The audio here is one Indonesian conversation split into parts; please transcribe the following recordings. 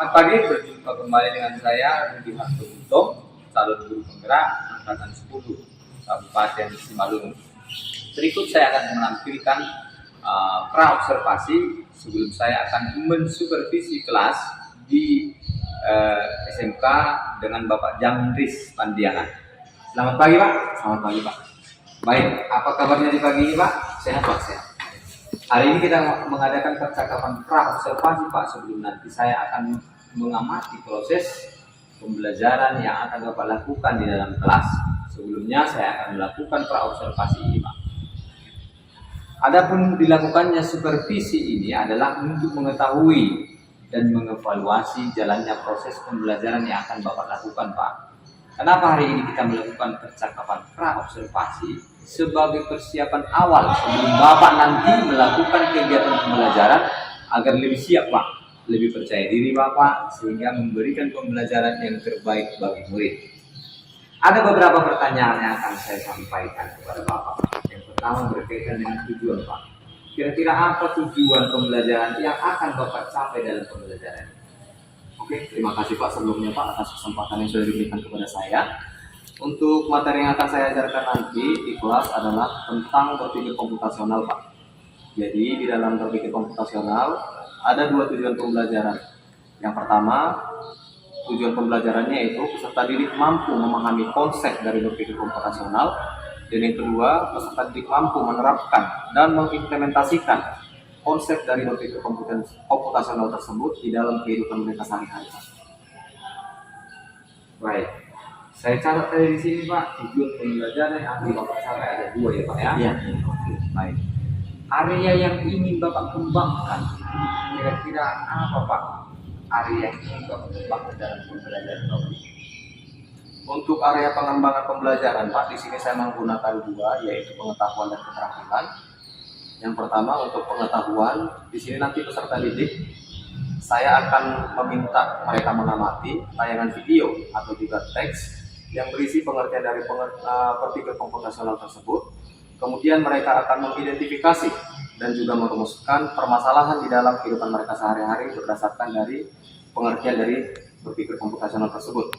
Selamat pagi, berjumpa kembali dengan saya Rudi Hartono, calon guru penggerak angkatan 10 Kabupaten Simalungun. Berikut saya akan menampilkan pra-observasi sebelum saya akan mensupervisi kelas di SMK dengan Bapak Jamris Pandiana. Selamat pagi Pak. Selamat pagi Pak. Baik, apa kabarnya di pagi ini Pak? Sehat Pak, sehat. Hari ini kita mengadakan percakapan pra-observasi Pak, sebelum nanti saya akan mengamati proses pembelajaran yang akan Bapak lakukan di dalam kelas. Sebelumnya saya akan melakukan pra-observasi ini Pak. Adapun dilakukannya supervisi ini adalah untuk mengetahui dan mengevaluasi jalannya proses pembelajaran yang akan Bapak lakukan Pak. Kenapa hari ini kita melakukan percakapan pra-observasi? Sebagai persiapan awal sebelum Bapak nanti melakukan kegiatan pembelajaran agar lebih siap Pak, lebih percaya diri Bapak, sehingga memberikan pembelajaran yang terbaik bagi murid. Ada beberapa pertanyaan yang akan saya sampaikan kepada Bapak. Yang pertama berkaitan dengan tujuan Pak. Kira-kira apa tujuan pembelajaran yang akan Bapak capai dalam pembelajaran? Oke, terima kasih Pak sebelumnya Pak atas kesempatan yang sudah diberikan kepada saya. Untuk materi yang akan saya ajarkan nanti di kelas adalah tentang berpikir komputasional Pak. Jadi di dalam berpikir komputasional ada dua tujuan pembelajaran. Yang pertama, tujuan pembelajarannya yaitu peserta didik mampu memahami konsep dari berpikir komputasional. Dan yang kedua, peserta didik mampu menerapkan dan mengimplementasikan konsep dari berpikir komputasional tersebut di dalam kehidupan mereka sehari-hari. Baik, saya catat dari sini Pak, tujuan pembelajaran yang akan Bapak capai ada dua ya Pak ya? Iya. Baik. Area yang ingin Bapak kembangkan, kira-kira apa Pak? Area yang ingin Bapak kembangkan dalam pembelajaran Bapak? Untuk area pengembangan pembelajaran Pak, di sini saya menggunakan dua, yaitu pengetahuan dan keterampilan. Yang pertama untuk pengetahuan, di sini nanti peserta didik saya akan meminta mereka mengamati tayangan video atau juga teks yang berisi pengertian dari berpikir komputasional tersebut. Kemudian mereka akan mengidentifikasi dan juga merumuskan permasalahan di dalam kehidupan mereka sehari-hari berdasarkan dari pengertian dari berpikir komputasional tersebut.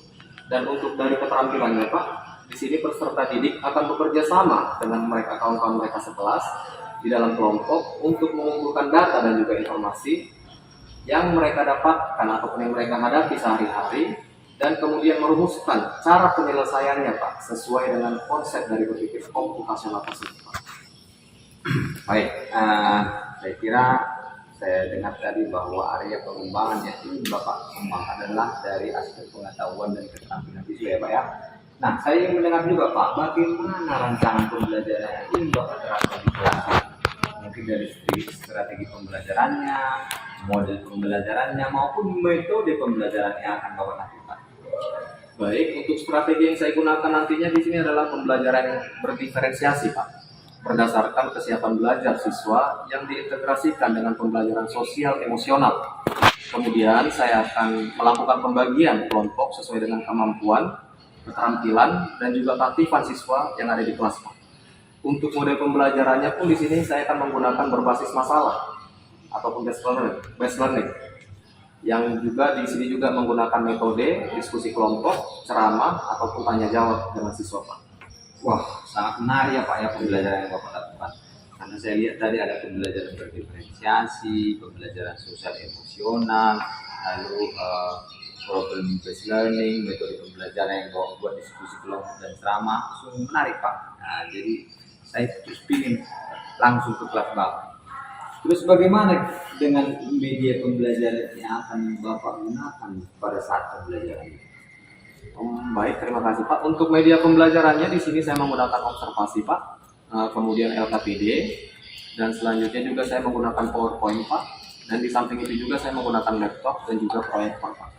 Dan untuk dari keterampilannya Pak, di sini peserta didik akan bekerja sama dengan mereka kawan-kawan mereka sekelas di dalam kelompok untuk mengumpulkan data dan juga informasi yang mereka dapatkan ataupun yang mereka hadapi sehari-hari, dan kemudian merumuskan cara penyelesaiannya Pak sesuai dengan konsep dari berpikir komputasional tersebut Pak. Baik, saya kira saya dengar tadi bahwa area pengembangan yang ingin Bapak kembangkan adalah dari aspek pengetahuan dan keterampilan siswa ya Pak ya. Nah, saya ingin mendengar juga Pak, bagaimana rancangan pembelajaran yang ingin Bapak terapkan di kelas? Mungkin dari strategi pembelajarannya, model pembelajarannya, maupun metode pembelajaran yang akan Bapak lakukan. Baik, untuk strategi yang saya gunakan nantinya di sini adalah pembelajaran yang berdiferensiasi Pak, berdasarkan kesiapan belajar siswa yang diintegrasikan dengan pembelajaran sosial emosional. Kemudian saya akan melakukan pembagian kelompok sesuai dengan kemampuan, keterampilan, dan juga keaktifan siswa yang ada di kelas Pak. Untuk model pembelajarannya pun di sini saya akan menggunakan berbasis masalah ataupun based learning, yang juga di sini juga menggunakan metode diskusi kelompok, ceramah ataupun tanya jawab dengan siswa Pak. Wah, sangat menarik ya Pak ya pembelajaran yang Bapak lakukan. Karena saya lihat tadi ada pembelajaran berdiferensiasi, pembelajaran sosial emosional, lalu problem based learning, metode pembelajaran yang Bapak buat diskusi kelompok dan ceramah, sungguh menarik Pak. Nah, jadi saya terus ingin langsung ke kelas Bapak. Terus bagaimana dengan media pembelajaran yang akan Bapak gunakan pada saat pembelajaran ini? Baik, terima kasih Pak. Untuk media pembelajarannya di sini saya menggunakan observasi Pak, kemudian LKPD, dan selanjutnya juga saya menggunakan PowerPoint Pak, dan di samping itu juga saya menggunakan laptop dan juga proyektor Pak.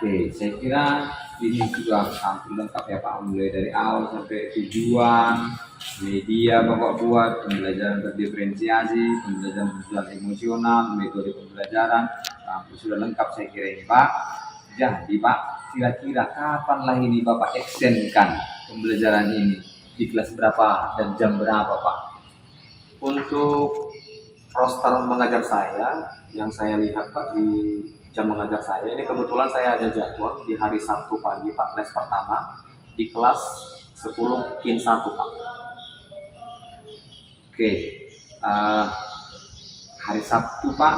Oke, saya kira ini juga hampir lengkap ya Pak, mulai dari awal sampai tujuan, media Bapak buat, pembelajaran berdiferensiasi, pembelajaran sosial emosional, metode pembelajaran, hampir sudah lengkap saya kira ini Pak. Jadi Pak, kira-kira kapanlah ini Bapak extendkan pembelajaran ini, di kelas berapa dan jam berapa Pak? Untuk roster mengajar saya yang saya lihat Pak di jam mengajar saya. Ini kebetulan saya ada jadwal di hari Sabtu pagi Pak, les pertama di kelas 10 Kin 1 Pak. Oke, hari Sabtu Pak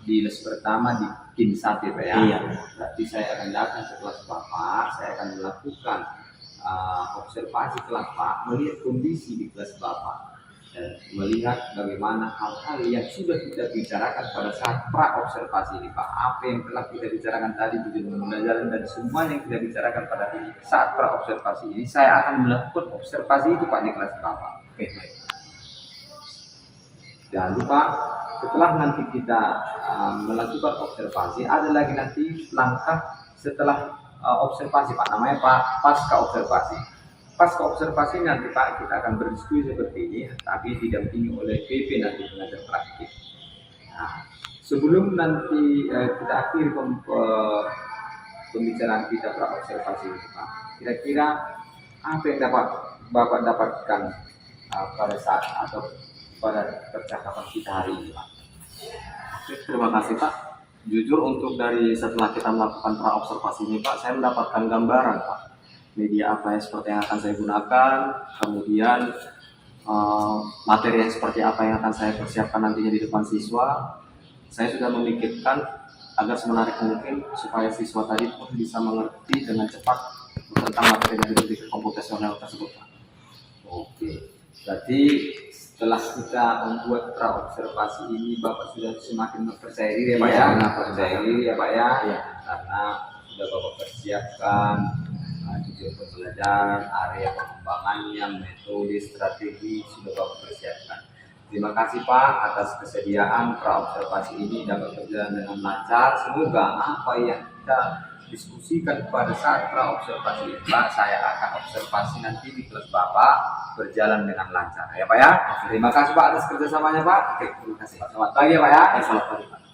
di les pertama di Kin 1 Pak ya. Iya. Berarti saya akan datang ke kelas Bapak, saya akan melakukan observasi kelas Pak, melihat kondisi di kelas Bapak dan melihat bagaimana hal-hal yang sudah kita bicarakan pada saat pra observasi ini Pak. Apa yang telah kita bicarakan tadi tujuan pembelajaran dan semua yang kita bicarakan pada saat pra observasi ini, saya akan melakukan observasi itu Pak di kelas Bapak. Oke, baik. Jangan lupa setelah nanti kita melakukan observasi, ada lagi nanti langkah setelah observasi Pak, namanya Pak pasca observasi. Pasca observasi nanti Pak kita akan berdiskusi seperti ini, tapi didampingi oleh PP nanti pengajar praktik. Nah, sebelum nanti kita akhiri pembicaraan kita pra observasi ini Pak, kira-kira apa yang dapat Bapak dapatkan pada saat atau pada percakapan kita hari ini Pak? Oke, terima kasih Pak. Jujur untuk dari setelah kita melakukan pra observasi ini Pak, saya mendapatkan gambaran Pak. Media apa yang seperti yang akan saya gunakan, kemudian materi yang seperti apa yang akan saya persiapkan nantinya di depan siswa. Saya sudah memikirkan agar semenarik mungkin supaya siswa tadi pun bisa mengerti dengan cepat tentang materi dari pendidikan komputasional tersebut Pak. Oke, berarti setelah kita membuat pra observasi ini Bapak sudah semakin mempercayai diri ya Pak ya? Percaya diri ya Pak ya? Iya. Karena sudah Bapak persiapkan tujuan pembelajaran, area pengembangannya, metode, strategi sudah Bapak persiapkan. Terima kasih Pak atas kesediaan pra observasi ini dapat berjalan dengan lancar. Semoga apa yang kita diskusikan pada saat pra observasi ini Pak, saya akan observasi nanti di kelas Bapak berjalan dengan lancar ya Pak ya. Terima kasih Pak atas kerjasamanya Pak. Oke, terima kasih Pak. Selamat pagi ya Pak ya. Selamat pagi Pak.